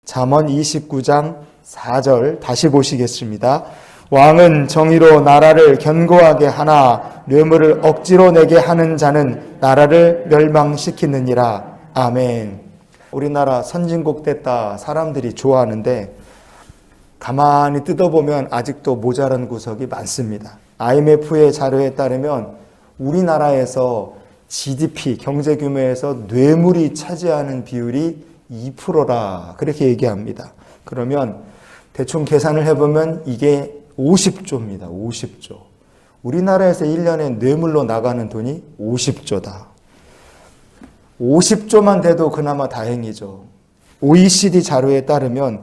잠언 29장 4절 다시 보시겠습니다. 왕은 정의로 나라를 견고하게 하나 뇌물을 억지로 내게 하는 자는 나라를 멸망시키느니라. 아멘. 우리나라 선진국 됐다 사람들이 좋아하는데 가만히 뜯어보면 아직도 모자란 구석이 많습니다. IMF의 자료에 따르면 우리나라에서 GDP 경제규모에서 뇌물이 차지하는 비율이 2%라 그렇게 얘기합니다. 그러면 대충 계산을 해보면 이게 50조입니다. 50조. 우리나라에서 1년에 뇌물로 나가는 돈이 50조다. 50조만 돼도 그나마 다행이죠. OECD 자료에 따르면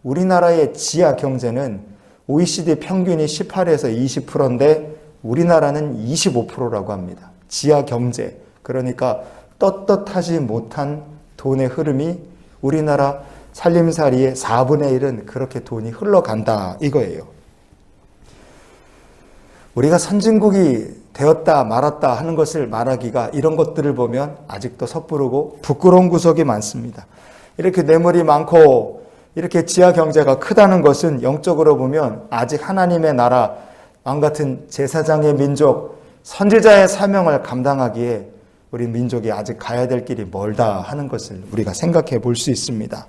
우리나라의 지하 경제는 OECD 평균이 18에서 20%인데 우리나라는 25%라고 합니다. 지하 경제. 그러니까 떳떳하지 못한 돈의 흐름이 우리나라 살림살이의 4분의 1은 그렇게 돈이 흘러간다 이거예요. 우리가 선진국이 되었다 말았다 하는 것을 말하기가 이런 것들을 보면 아직도 섣부르고 부끄러운 구석이 많습니다. 이렇게 뇌물이 많고 이렇게 지하 경제가 크다는 것은 영적으로 보면 아직 하나님의 나라, 왕같은 제사장의 민족, 선지자의 사명을 감당하기에 우리 민족이 아직 가야 될 길이 멀다 하는 것을 우리가 생각해 볼 수 있습니다.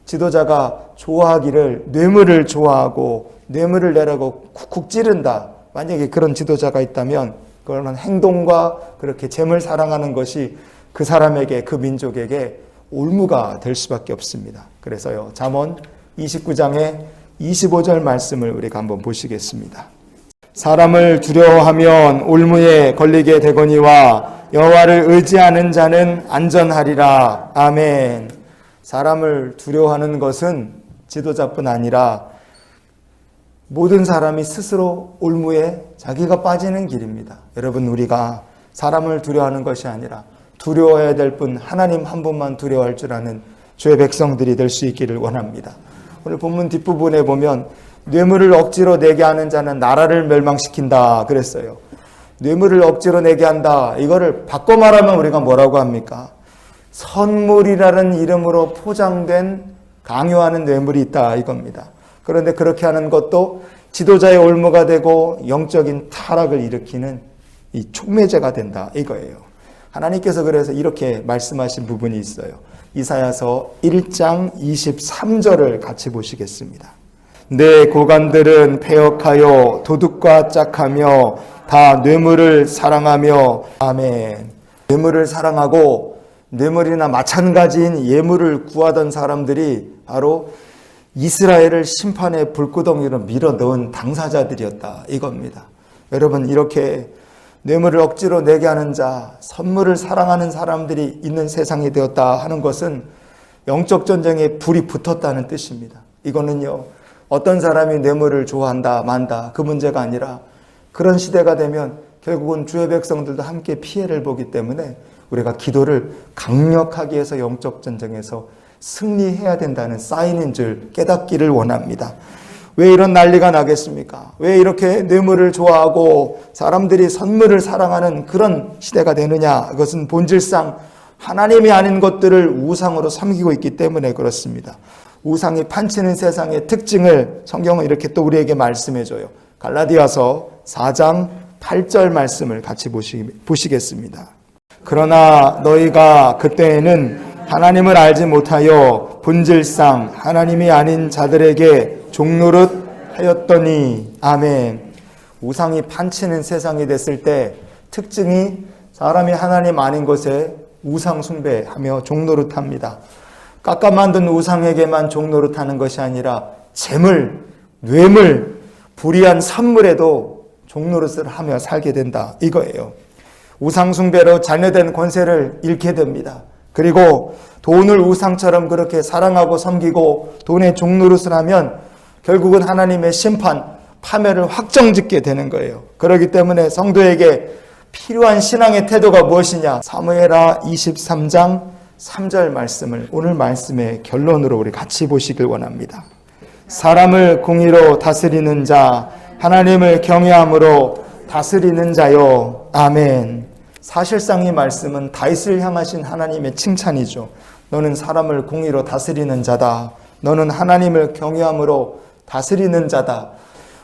지도자가 좋아하기를 뇌물을 좋아하고 뇌물을 내라고 쿡쿡 찌른다. 만약에 그런 지도자가 있다면 그런 행동과 그렇게 재물 사랑하는 것이 그 사람에게 그 민족에게 올무가 될 수밖에 없습니다. 그래서요. 잠언 29장의 25절 말씀을 우리가 한번 보시겠습니다. 사람을 두려워하면 올무에 걸리게 되거니와 여호와를 의지하는 자는 안전하리라. 아멘. 사람을 두려워하는 것은 지도자뿐 아니라 모든 사람이 스스로 올무에 자기가 빠지는 길입니다. 여러분, 우리가 사람을 두려워하는 것이 아니라 두려워해야 될 분 하나님 한 분만 두려워할 줄 아는 주의 백성들이 될 수 있기를 원합니다. 오늘 본문 뒷부분에 보면 뇌물을 억지로 내게 하는 자는 나라를 멸망시킨다 그랬어요. 뇌물을 억지로 내게 한다. 이거를 바꿔 말하면 우리가 뭐라고 합니까? 선물이라는 이름으로 포장된 강요하는 뇌물이 있다 이겁니다. 그런데 그렇게 하는 것도 지도자의 올무가 되고 영적인 타락을 일으키는 이 촉매제가 된다 이거예요. 하나님께서 그래서 이렇게 말씀하신 부분이 있어요. 이사야서 1장 23절을 같이 보시겠습니다. 내 고관들은 패역하여 도둑과 짝하며 다 뇌물을 사랑하며. 아멘. 뇌물을 사랑하고 뇌물이나 마찬가지인 예물을 구하던 사람들이 바로 이스라엘을 심판의 불구덩이로 밀어넣은 당사자들이었다 이겁니다. 여러분, 이렇게 뇌물을 억지로 내게 하는 자, 선물을 사랑하는 사람들이 있는 세상이 되었다 하는 것은 영적 전쟁에 불이 붙었다는 뜻입니다. 이거는요, 어떤 사람이 뇌물을 좋아한다 만다 그 문제가 아니라 그런 시대가 되면 결국은 주의 백성들도 함께 피해를 보기 때문에 우리가 기도를 강력하게 해서 영적 전쟁에서 승리해야 된다는 사인인 줄 깨닫기를 원합니다. 왜 이런 난리가 나겠습니까? 왜 이렇게 뇌물을 좋아하고 사람들이 선물을 사랑하는 그런 시대가 되느냐? 그것은 본질상 하나님이 아닌 것들을 우상으로 섬기고 있기 때문에 그렇습니다. 우상이 판치는 세상의 특징을 성경은 이렇게 또 우리에게 말씀해줘요. 갈라디아서 4장 8절 말씀을 같이 보시겠습니다. 그러나 너희가 그때에는 하나님을 알지 못하여 본질상 하나님이 아닌 자들에게 종노릇 하였더니. 아멘. 우상이 판치는 세상이 됐을 때 특징이 사람이 하나님 아닌 것에 우상 숭배하며 종노릇합니다. 깎아 만든 우상에게만 종노릇하는 것이 아니라 재물, 뇌물, 불의한 선물에도 종노릇을 하며 살게 된다 이거예요. 우상 숭배로 자녀된 권세를 잃게 됩니다. 그리고 돈을 우상처럼 그렇게 사랑하고 섬기고 돈에 종노릇을 하면 결국은 하나님의 심판, 파멸을 확정짓게 되는 거예요. 그렇기 때문에 성도에게 필요한 신앙의 태도가 무엇이냐? 사무엘하 23장 3절 말씀을 오늘 말씀의 결론으로 우리 같이 보시길 원합니다. 사람을 공의로 다스리는 자, 하나님을 경외함으로 다스리는 자요. 아멘. 사실상 이 말씀은 다윗을 향하신 하나님의 칭찬이죠. 너는 사람을 공의로 다스리는 자다. 너는 하나님을 경외함으로 다스리는 자다.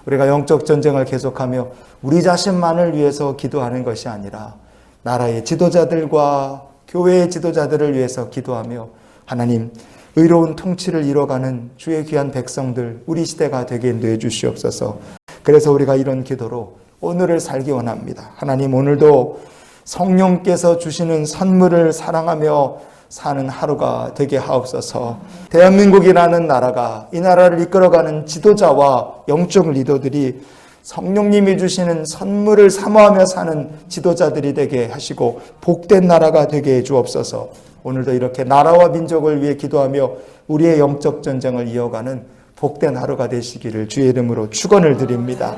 우리가 영적 전쟁을 계속하며 우리 자신만을 위해서 기도하는 것이 아니라 나라의 지도자들과 교회의 지도자들을 위해서 기도하며 하나님 의로운 통치를 이뤄가는 주의 귀한 백성들 우리 시대가 되게 인도해 주시옵소서. 그래서 우리가 이런 기도로 오늘을 살기 원합니다. 하나님 오늘도 성령께서 주시는 선물을 사랑하며 사는 하루가 되게 하옵소서. 대한민국이라는 나라가 이 나라를 이끌어가는 지도자와 영적 리더들이 성령님이 주시는 선물을 사모하며 사는 지도자들이 되게 하시고 복된 나라가 되게 해 주옵소서. 오늘도 이렇게 나라와 민족을 위해 기도하며 우리의 영적 전쟁을 이어가는 복된 하루가 되시기를 주의 이름으로 축원을 드립니다.